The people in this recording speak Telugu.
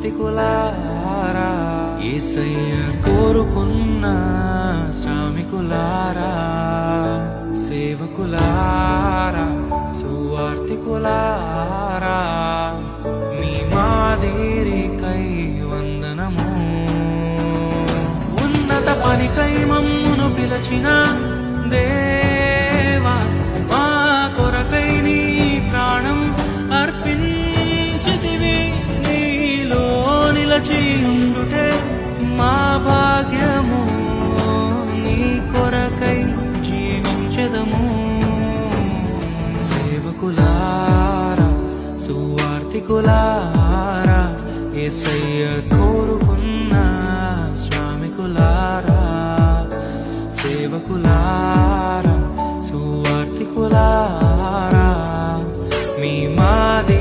సువార్తికులారా, యేసయ్య కోరుకున్న శ్రామికులారా, సేవకులారా, సువార్తికులారా, మీ మాదిరికై వందనము. ఉన్నత పనికై మమ్మును పిలచిన దేవా, మా కొరకై నీ ప్రాణం అర్పించితివి. నీలో నిలచి ఉండుటే మా భాగ్యము, నీ కొరకై జీవించెదము. సేవకులారా, సువార్తికులారా, యేసయ్య కోరుకున్న శ్రామికులారా, సేవకులారా, సువార్తికులారా, మీ మాది